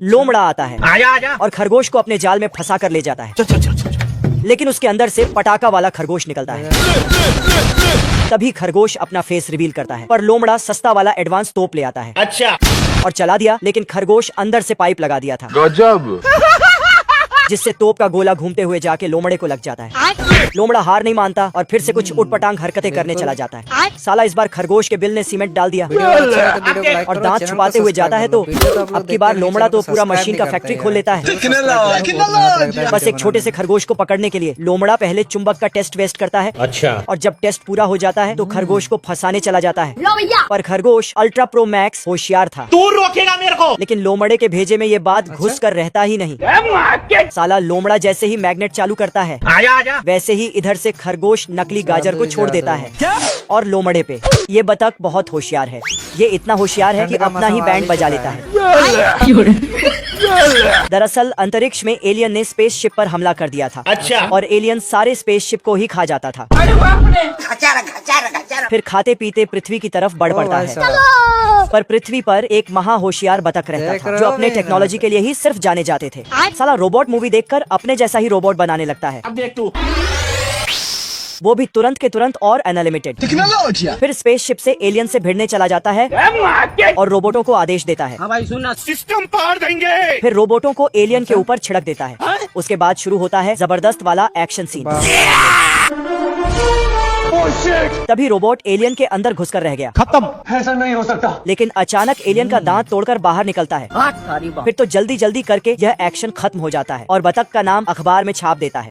लोमड़ा आता है आजा और खरगोश को अपने जाल में फंसा कर ले जाता है। लेकिन उसके अंदर से पटाखा वाला खरगोश निकलता है। तभी खरगोश अपना फेस रिवील करता है, पर लोमड़ा सस्ता वाला एडवांस तोप ले आता है। अच्छा और चला दिया, लेकिन खरगोश अंदर से पाइप लगा दिया था, गजब। जिससे तोप का गोला घूमते हुए जाके लोमड़े को लग जाता है। लोमड़ा हार नहीं मानता और फिर से कुछ उटपटांग हरकतें करने चला जाता है। साला इस बार खरगोश के बिल ने सीमेंट डाल दिया और दांत छुपाते हुए जाता है। तो अब की बार लोमड़ा तो पूरा मशीन का फैक्ट्री खोल लेता है। बस एक छोटे से खरगोश को पकड़ने के लिए लोमड़ा पहले चुंबक का टेस्ट वेस्ट करता है। अच्छा और जब टेस्ट पूरा हो जाता है तो खरगोश को फंसाने चला जाता है। पर खरगोश अल्ट्रा प्रो मैक्स होशियार था। तू रोकेगा मेरे को? लेकिन लोमड़े के भेजे में ये बात घुस कर रहता ही नहीं। साला लोमड़ा जैसे ही मैग्नेट चालू करता है, आजा वैसे ही इधर से खरगोश नकली गाजर को छोड़ देता है और लोमड़े पे। ये बतख बहुत होशियार है। ये इतना होशियार है कि अपना ही बैंड बजा लेता है। दरअसल अंतरिक्ष में एलियन ने स्पेसशिप पर हमला कर दिया था। अच्छा और एलियन सारे स्पेसशिप को ही खा जाता था। फिर खाते पीते पृथ्वी की तरफ बढ़ पड़ता है। पर पृथ्वी पर एक महा होशियार बतख रहता था, जो अपने टेक्नोलॉजी के लिए ही सिर्फ जाने जाते थे। साला रोबोट मूवी देखकर अपने जैसा ही रोबोट बनाने लगता है, अब देख तू। वो भी तुरंत के तुरंत और अनलिमिटेड। फिर स्पेसशिप से एलियन से भिड़ने चला जाता है और रोबोटों को आदेश देता है। भाई सुनना, सिस्टम पार देंगे। फिर रोबोटों को एलियन के ऊपर छिड़क देता है। उसके बाद शुरू होता है जबरदस्त वाला एक्शन सीन। तभी रोबोट एलियन के अंदर घुसकर रह गया। खत्म, ऐसा नहीं हो सकता। लेकिन अचानक एलियन का दांत तोड़कर बाहर निकलता है। फिर तो जल्दी जल्दी करके यह एक्शन खत्म हो जाता है और बतख का नाम अखबार में छाप देता है।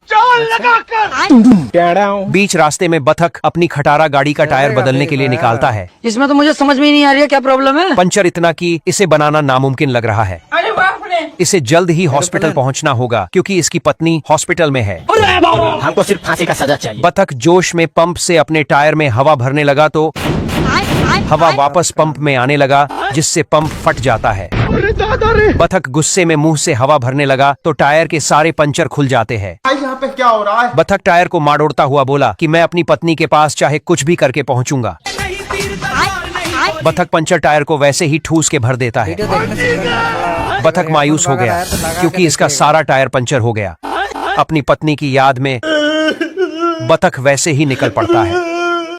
बीच रास्ते में बतख अपनी खटारा गाड़ी का टायर बदलने के लिए निकालता है। इसमें तो मुझे समझ में ही नहीं आ रही है क्या प्रॉब्लम है। पंचर इतना कि इसे बनाना नामुमकिन लग रहा है। अरे बाप रे, इसे जल्द ही हॉस्पिटल पहुंचना होगा क्योंकि इसकी पत्नी हॉस्पिटल में है। हमको सिर्फ फांसी का सजा चाहिए। बतख जोश में पंप से अपने टायर में हवा भरने लगा तो हवा वापस पंप में आने लगा, जिससे पंप फट जाता है। बतख गुस्से में मुंह से हवा भरने लगा तो टायर के सारे पंचर खुल जाते हैं। यहाँ पे क्या हो रहा है? बतख टायर को माड़ोड़ता हुआ बोला कि मैं अपनी पत्नी के पास चाहे कुछ भी करके पहुंचूंगा। बतख पंचर टायर को वैसे ही ठूस के भर देता है। बतख मायूस हो गया क्योंकि इसका सारा टायर पंचर हो गया। अपनी पत्नी की याद में बतख वैसे ही निकल पड़ता है।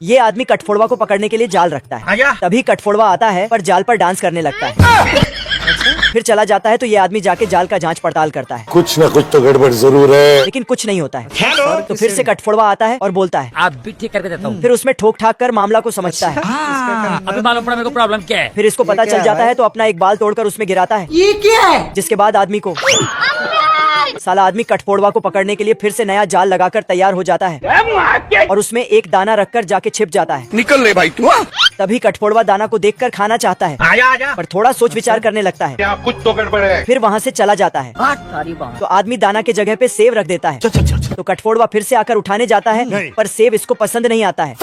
ये आदमी कठफोड़वा को पकड़ने के लिए जाल रखता है। आजा। तभी कठफोड़वा आता है पर जाल पर डांस करने लगता है। फिर चला जाता है तो ये आदमी जाके जाल का जांच पड़ताल करता है, कुछ न कुछ तो गड़बड़ जरूर है। लेकिन कुछ नहीं होता है। हेलो। तो फिर से कठफोड़वा आता है और बोलता है। आप भी ठीक करके देता हूँ। फिर उसमें ठोक ठाक कर मामला को समझता है। अभी मालूम पड़ा मेरे को प्रॉब्लम क्या है। फिर इसको पता चल जाता है तो अपना एक बाल तोड़कर उसमें गिराता है, ये क्या है। जिसके बाद आदमी को साला आदमी कठफोड़वा को पकड़ने के लिए फिर से नया जाल लगाकर तैयार हो जाता है और उसमें एक दाना रखकर जाके छिप जाता है। निकल ले भाई तू। तभी कठफोड़वा दाना को देखकर खाना चाहता है, आजा पर थोड़ा सोच विचार करने लगता है। यहाँ कुछ तो गड़बड़ है। फिर वहाँ से चला जाता है। तो आदमी दाना के जगह पे सेब रख देता है। तो कठफोड़वा फिर से आकर उठाने जाता है, पर सेब इसको पसंद नहीं आता है।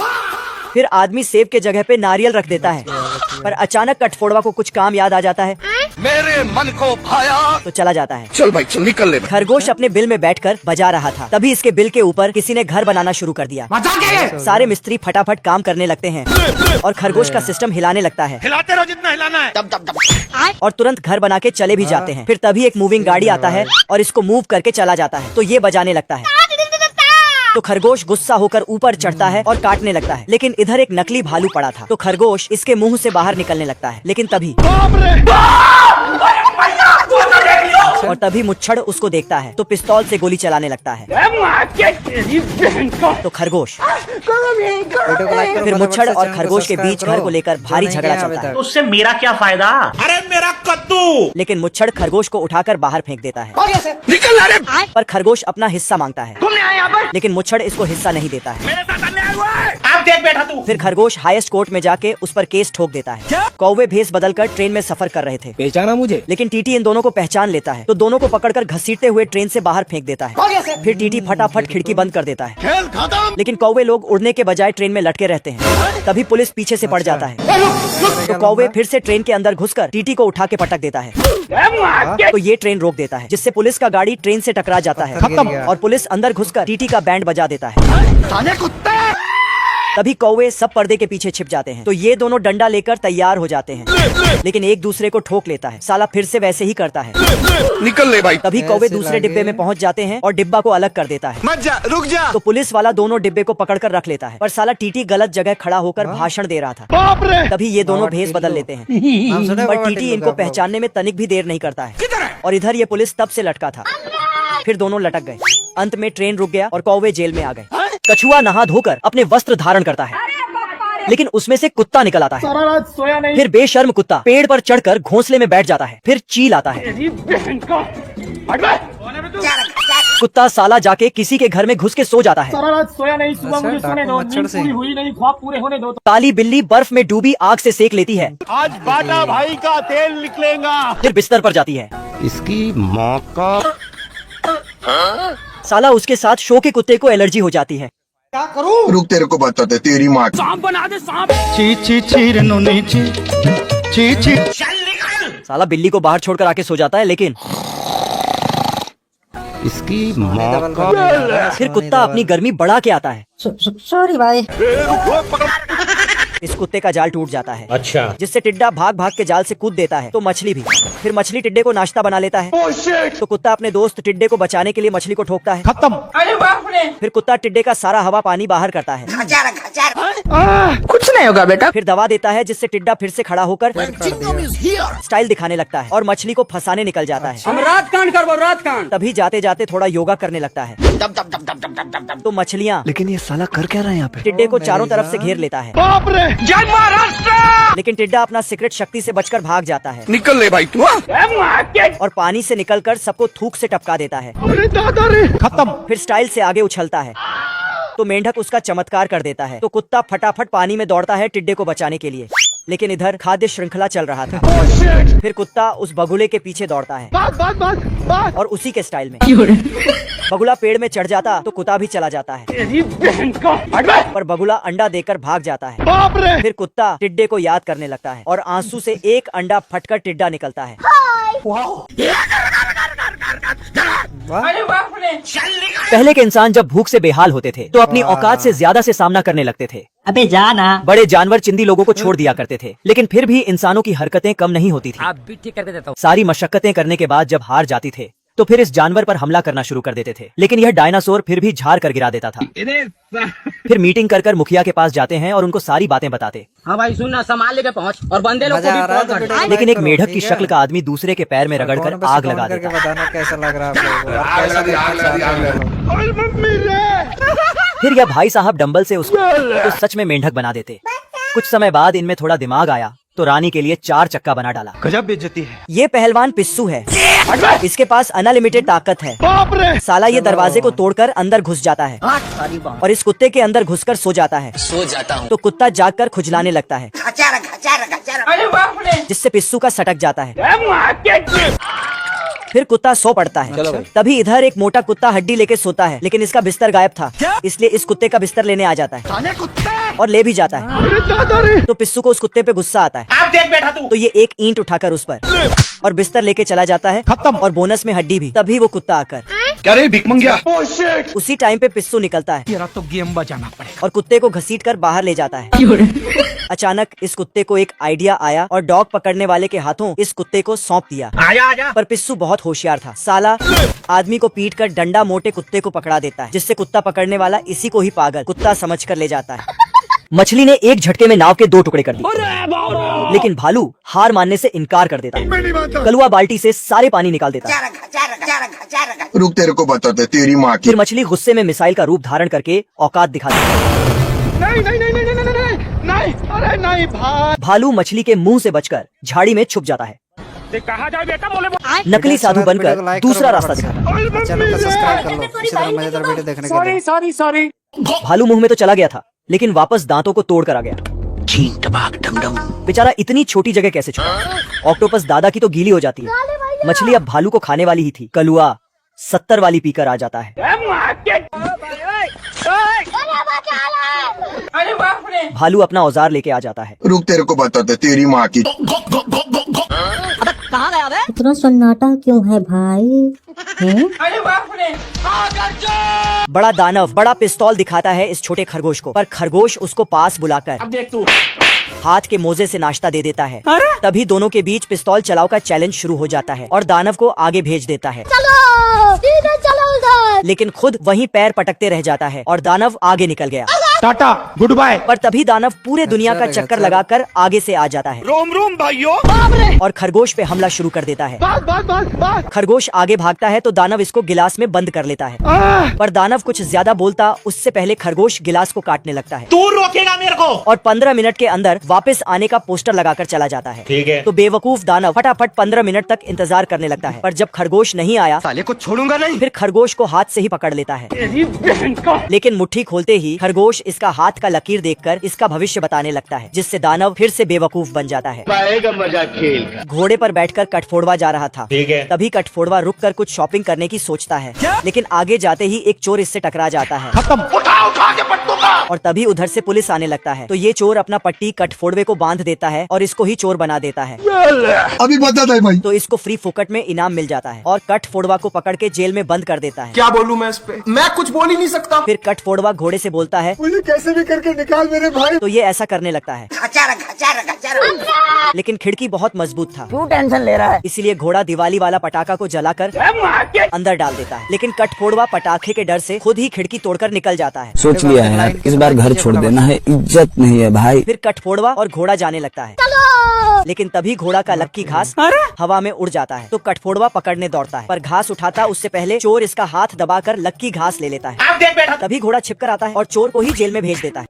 फिर आदमी सेब के जगह पे नारियल रख देता है, पर अचानक कठफोड़वा को कुछ काम याद आ जाता है। मेरे मन को भाया। तो चला जाता है। चल भाई चल, निकल ले। खरगोश अपने बिल में बैठकर बजा रहा था। तभी इसके बिल के ऊपर किसी ने घर बनाना शुरू कर दिया। सारे मिस्त्री फटाफट काम करने लगते हैं और खरगोश का सिस्टम हिलाने लगता है। हिलाते रहो जितना हिलाना है। और तुरंत घर बना के चले भी जाते हैं। फिर तभी एक मूविंग गाड़ी आता है और इसको मूव करके चला जाता है। तो ये बजाने लगता है। तो खरगोश गुस्सा होकर ऊपर चढ़ता है और काटने लगता है, लेकिन इधर एक नकली भालू पड़ा था। तो खरगोश इसके मुंह से बाहर निकलने लगता है, लेकिन तभी और तभी मुच्छड़ उसको देखता है तो पिस्तौल से गोली चलाने लगता है। तो खरगोश फिर मुच्छड़ और खरगोश के बीच घर को लेकर भारी झगड़ा चलता है। उससे मेरा क्या फायदा? अरे मेरा कद्दू। लेकिन मुच्छड़ खरगोश को उठाकर बाहर फेंक देता है। निकल रे। पर खरगोश अपना हिस्सा मांगता है, तुमने आया यहाँ पर? लेकिन मुच्छड़ इसको हिस्सा नहीं देता है। मेरे साथ अन्याय हुआ है। आप देख बैठा तू। फिर खरगोश हाईएस्ट कोर्ट में जाके उस पर केस ठोक देता है। कौवे भेस बदलकर ट्रेन में सफर कर रहे थे, पहचाना मुझे। लेकिन टीटी इन दोनों को पहचान लेता है तो दोनों को पकड़कर घसीटते हुए ट्रेन से बाहर फेंक देता है। फिर टीटी फटाफट खिड़की बंद कर देता है, लेकिन कौवे लोग उड़ने के बजाय ट्रेन में लटके रहते हैं। तभी पुलिस पीछे से पड़ जाता है। तो कौवे फिर से ट्रेन के अंदर घुसकर टीटी को उठा के पटक देता है। तो ये ट्रेन रोक देता है, जिससे पुलिस का गाड़ी ट्रेन से टकरा जाता है और पुलिस अंदर घुसकर टीटी का बैंड बजा देता है। तभी कौवे सब पर्दे के पीछे छिप जाते हैं। तो ये दोनों डंडा लेकर तैयार हो जाते हैं, लेकिन एक दूसरे को ठोक लेता है। साला फिर से वैसे ही करता है। निकल ले भाई। तभी कौवे दूसरे डिब्बे में पहुंच जाते हैं और डिब्बा को अलग कर देता है। मत जा, रुक जा। तो पुलिस वाला दोनों डिब्बे को पकड़कर रख लेता है, पर साला टीटी गलत जगह खड़ा होकर भाषण दे रहा था। बाप रे। तभी ये दोनों भेस बदल लेते हैं, पर टीटी इनको पहचानने में तनिक भी देर नहीं करता है। और इधर ये पुलिस तब से लटका था। फिर दोनों लटक गए। अंत में ट्रेन रुक गया और कौवे जेल में आ गए। कछुआ नहा धोकर अपने वस्त्र धारण करता है, लेकिन उसमें से कुत्ता निकल आता है। फिर बेशर्म कुत्ता पेड़ पर चढ़कर घोंसले में बैठ जाता है। फिर चील आता है। कुत्ता साला जाके किसी के घर में घुस के सो जाता है। काली बिल्ली बर्फ में डूबी आग से सेक लेती है। आज बाटा भाई का तेल निकलेगा। फिर बिस्तर पर जाती है। इसकी माँ का। साला उसके साथ शो के कुत्ते को एलर्जी हो जाती है। रुक, तेरे को बताते तेरी माँ की। सांप बना दे सांप। साला बिल्ली को बाहर छोड़कर आके सो जाता है, लेकिन इसकी माँ का। फिर कुत्ता अपनी गर्मी बढ़ा के आता है। सॉरी भाई। इस कुत्ते का जाल टूट जाता है। अच्छा। जिससे टिड्डा भाग भाग के जाल से कूद देता है। तो मछली भी। फिर मछली टिड्डे को नाश्ता बना लेता है। तो कुत्ता अपने दोस्त टिड्डे को बचाने के लिए मछली को ठोकता है। खत्म। अरे बाप रे। फिर कुत्ता टिड्डे का सारा हवा पानी बाहर करता है। कुछ नहीं होगा बेटा। फिर दवा देता है, जिससे टिड्डा फिर से खड़ा होकर स्टाइल दिखाने लगता है और मछली को फंसाने निकल जाता है। हम रात कांड करबो रात कांड। तभी जाते जाते थोड़ा योगा करने लगता है। तो मछलियाँ लेकिन ये साला कर क्या रहा है यहाँ पे? टिड्डे को चारों तरफ से घेर लेता है, बाप रे। जय महाराष्ट्र। लेकिन टिड्डा अपना सीक्रेट शक्ति से बचकर भाग जाता है निकल ले भाई तू। और पानी से निकलकर सबको थूक से टपका देता है। अरे दादा रे। खत्म। फिर स्टाइल से आगे उछलता है। तो मेंढक उसका चमत्कार कर देता है। तो कुत्ता फटाफट पानी में दौड़ता है टिड्डे को बचाने के लिए, लेकिन इधर खाद्य श्रृंखला चल रहा था। फिर कुत्ता उस बगुले के पीछे दौड़ता है और उसी के स्टाइल में बगुला पेड़ में चढ़ जाता तो कुत्ता भी चला जाता है, पर बगुला अंडा देकर भाग जाता है। फिर कुत्ता टिड्डे को याद करने लगता है और आंसू से एक अंडा फटकर टिड्डा निकलता है। अरे बाप रे। पहले के इंसान जब भूख से बेहाल होते थे तो अपनी औकात से ज्यादा से सामना करने लगते थे। अबे जाना। बड़े जानवर चिंदी लोगों को छोड़ दिया करते थे, लेकिन फिर भी इंसानों की हरकतें कम नहीं होती थी। आप भी ठीक करके देता हूँ। सारी मशक्कतें करने के बाद जब हार जाती थे तो फिर इस जानवर पर हमला करना शुरू कर देते थे, लेकिन यह डायनासोर फिर भी झाड़ कर गिरा देता था। फिर मीटिंग कर मुखिया के पास जाते हैं और उनको सारी बातें बताते। हाँ भाई सुन ना, सामान लेके पहुँच और बंदे लोग को भी फोन कर। लेकिन एक मेढक की शक्ल का आदमी दूसरे के पैर में रगड़कर आग लगा देता है। बताना कैसा लग रहा है आप लोगों को? फिर यह भाई साहब डंबल से उसको तो सच में मेंढक बना देते। कुछ समय बाद इनमें थोड़ा दिमाग आया तो रानी के लिए 4 चक्का बना डाला। गजब बेइज्जती है। ये पहलवान पिस्सू है। इसके पास अनलिमिटेड ताकत है। बाप रे। साला ये दरवाजे को तोड़कर अंदर घुस जाता है और इस कुत्ते के अंदर घुसकर सो जाता है। तो कुत्ता जागकर खुजलाने लगता है, अरे बाप रे। जिससे पिस्सू का सटक जाता है। फिर कुत्ता सो पड़ता है। तभी इधर एक मोटा कुत्ता हड्डी लेके सोता है, लेकिन इसका बिस्तर गायब था, इसलिए इस कुत्ते का बिस्तर लेने आ जाता है और ले भी जाता है। तो पिस्सू को उस कुत्ते पे गुस्सा आता है। आप देख बैठा तू। तो ये एक ईंट उठाकर उस पर और बिस्तर लेके चला जाता है, खत्म। और बोनस में हड्डी भी। तभी वो कुत्ता आकर क्या रे भिख मंगिया। उसी टाइम पे पिस्सू निकलता है तेरा तो गेम बचाना पड़ेगा और कुत्ते को घसीटकर बाहर ले जाता है। अचानक इस कुत्ते को एक आइडिया आया और डॉग पकड़ने वाले के हाथों इस कुत्ते को सौंप दिया। आजा। पर पिस्सू बहुत होशियार था। साला आदमी को पीट कर डंडा मोटे कुत्ते को पकड़ा देता है, जिससे कुत्ता पकड़ने वाला इसी को ही पागल कुत्ता समझकर ले जाता है। मछली ने एक झटके में नाव के 2 टुकड़े कर दिए, लेकिन भालू हार मानने से इनकार कर देता है। कलुआ बाल्टी से सारे पानी निकाल देता है। रुक, तेरे को बताते तेरी माँ की। फिर मछली गुस्से में मिसाइल का रूप धारण करके औकात दिखाती है। नहीं भाई। भालू मछली के मुंह से बचकर झाड़ी में छुप जाता है। कहा जाए बेटा बोले। नकली साधु बनकर दूसरा रास्ता दिखाता है। चैनल को सब्सक्राइब कर लो इसी तरह मजेदार वीडियो देखने के लिए। सॉरी। भालू मुंह में तो चला गया था, लेकिन वापस दांतों को तोड़ कर आ गया। बेचारा इतनी छोटी जगह कैसे छुपा। ऑक्टोपस दादा की तो गीली हो जाती है। मछली अब भालू को खाने वाली ही थी। कलुआ 70 वाली पीकर आ जाता है। अरे बाप रे। भालू अपना औजार लेके आ जाता है। रुक, तेरे को बताते तेरी माँ की। कहाँ गया बे? इतना सन्नाटा क्यों है भाई? बड़ा दानव बड़ा पिस्तौल दिखाता है इस छोटे खरगोश को, पर खरगोश उसको पास बुलाकर अब देख तू हाथ के मोजे से नाश्ता दे देता है। तभी दोनों के बीच पिस्तौल चलाओ का चैलेंज शुरू हो जाता है और दानव को आगे भेज देता है, चलो उधर। लेकिन खुद वहीं पैर पटकते रह जाता है और दानव आगे निकल गया। Tata goodbye. पर तभी दानव पूरे दुनिया का चक्कर लगाकर आगे से आ जाता है रोम रोम भाइयों। और खरगोश पे हमला शुरू कर देता है। खरगोश आगे भागता है तो दानव इसको गिलास में बंद कर लेता है, पर दानव कुछ ज्यादा बोलता उससे पहले खरगोश गिलास को काटने लगता है तू रोकेगा मेरे को। और 15 मिनट के अंदर वापस आने का पोस्टर लगाकर चला जाता है। ठीक है। तो बेवकूफ दानव फटाफट 15 मिनट तक इंतजार करने लगता है, पर जब खरगोश नहीं आया साले को छोड़ूंगा नहीं। फिर खरगोश को हाथ से ही पकड़ लेता है। लेकिन मुट्ठी खोलते ही खरगोश इसका हाथ का लकीर देखकर इसका भविष्य बताने लगता है, जिससे दानव फिर से बेवकूफ बन जाता है। पाएगा मजा खेल का। घोड़े पर बैठकर कठफोड़वा जा रहा था। ठीक है। तभी कठफोड़वा रुककर कुछ शॉपिंग करने की सोचता है, लेकिन आगे जाते ही एक चोर इससे टकरा जाता है। उठा के पट्टू का। और तभी उधर से पुलिस आने लगता है, तो ये चोर अपना पट्टी कठफोड़वे को बांध देता है और इसको ही चोर बना देता है। अभी बता दे भाई। तो इसको फ्री फोकट में इनाम मिल जाता है और कठफोड़वा को पकड़ के जेल में बंद कर देता है। क्या बोलूं मैं इस पे? मैं कुछ बोल ही नहीं सकता। फिर कठफोड़वा घोड़े से बोलता है, मुझे कैसे भी करके निकाल मेरे भाई। तो ये ऐसा करने लगता है, लेकिन खिड़की बहुत मजबूत था। क्यों टेंशन ले रहा है? इसीलिए घोड़ा दिवाली वाला पटाखा को जलाकर अंदर डाल देता है, लेकिन कठफोड़वा पटाखे के डर से खुद ही खिड़की तोड़कर निकल जाता है। सोच लिया है यार, इस बार घर छोड़ देना है, इज्जत नहीं है भाई। फिर कठफोड़वा और घोड़ा जाने लगता है, लेकिन तभी घोड़ा का लक्की घास हवा में उड़ जाता है। तो कठफोड़वा पकड़ने दौड़ता है, पर घास उठाता उससे पहले चोर इसका हाथ दबाकर लक्की घास ले लेता है। अब देख बेटा। तभी घोड़ा छिपकर आता है और चोर को ही जेल में भेज देता है।